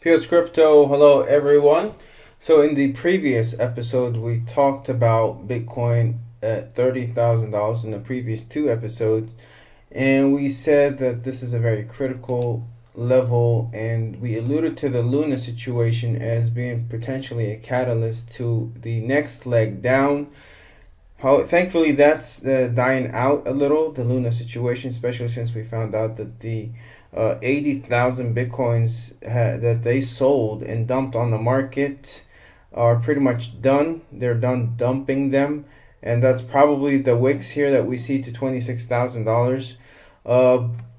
Pios Crypto, hello everyone. So in the previous episode, we talked about Bitcoin at $30,000 in the previous two episodes, and we said that this is a very critical level, and we alluded to the Luna situation as being potentially a catalyst to the next leg down. Thankfully, that's dying out a little, the Luna situation, especially since we found out that the 80,000 bitcoins that they sold and dumped on the market are pretty much done. They're done dumping them, and that's probably the wicks here that we see to $26,000.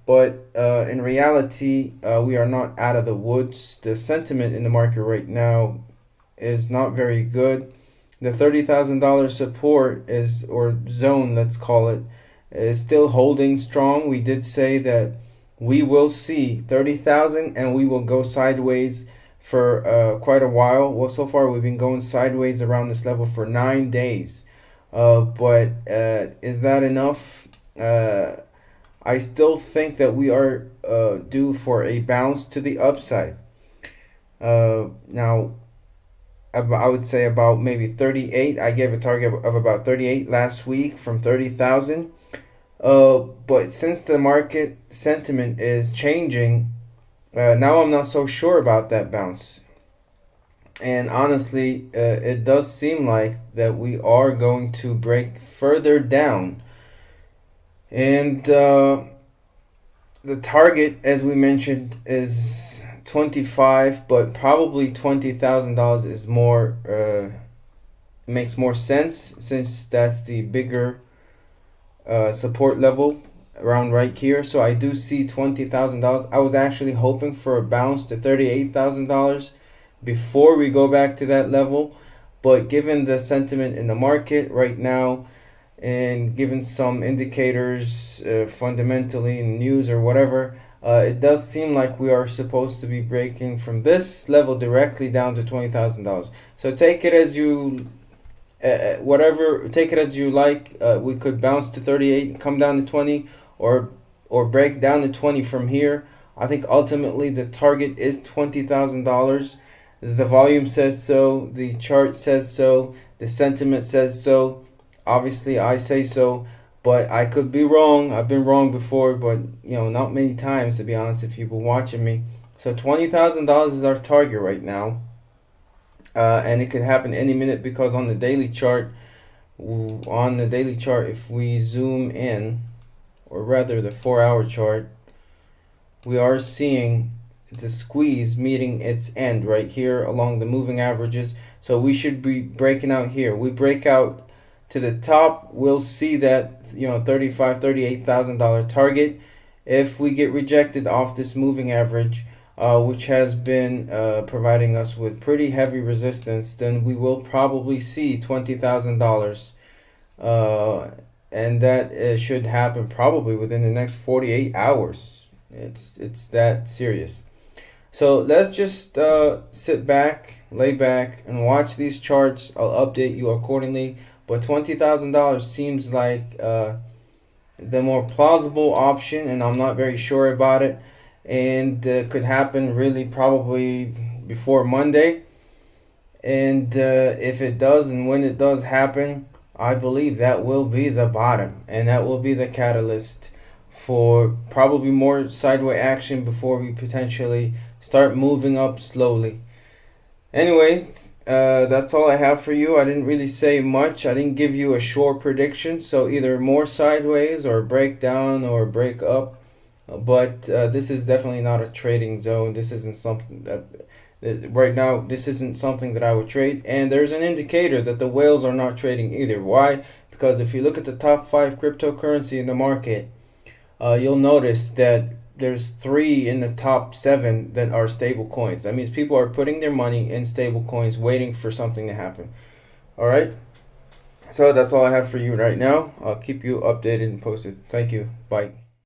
But in reality, we are not out of the woods. The sentiment in the market right now is not very good. The $30,000 support is, or zone, let's call it, is still holding strong. We did say that we will see 30,000 and we will go sideways for quite a while. Well, so far we've been going sideways around this level for 9 days. But is that enough? I still think that we are due for a bounce to the upside. Now, I would say about maybe 38. I gave a target of about 38 last week from 30,000. But since the market sentiment is changing, now I'm not so sure about that bounce. And honestly, it does seem like that we are going to break further down. And the target, as we mentioned, is 25, but probably $20,000 is more, makes more sense since that's the bigger support level around right here. So I do see $20,000. I was actually hoping for a bounce to $38,000 before we go back to that level, but given the sentiment in the market right now, and given some indicators fundamentally in news or whatever, it does seem like we are supposed to be breaking from this level directly down to $20,000. So take it as you whatever, take it as you like. We could bounce to 38 and come down to 20, or break down to 20 from here. I think ultimately the target is $20,000. The volume says so, the chart says so, the sentiment says so. Obviously, I say so, but I could be wrong. I've been wrong before, but not many times, to be honest, if you've been watching me. So $20,000 is our target right now. And it could happen any minute because on the daily chart, if we zoom in, or rather the 4-hour chart, we are seeing the squeeze meeting its end right here along the moving averages. So we should be breaking out here. We break out to the top, we'll see that $38,000 target. If we get rejected off this moving average, which has been providing us with pretty heavy resistance, then we will probably see $20,000, and that should happen probably within the next 48 hours. It's that serious. So let's just sit back, lay back, and watch these charts. I'll update you accordingly. But $20,000 seems like the more plausible option, and I'm not very sure about it. And could happen really probably before Monday. And if it does, and when it does happen, I believe that will be the bottom, and that will be the catalyst for probably more sideways action before we potentially start moving up slowly. Anyways, that's all I have for you. I didn't really say much. I didn't give you a sure prediction, so either more sideways or break down or break up. But this is definitely not a trading zone. This isn't something that right now, this isn't something that I would trade. And there's an indicator that the whales are not trading either. Why? Because if you look at the top 5 cryptocurrency in the market, you'll notice that there's 3 in the top 7 that are stable coins. That means people are putting their money in stable coins waiting for something to happen. Alright? So that's all I have for you right now. I'll keep you updated and posted. Thank you. Bye.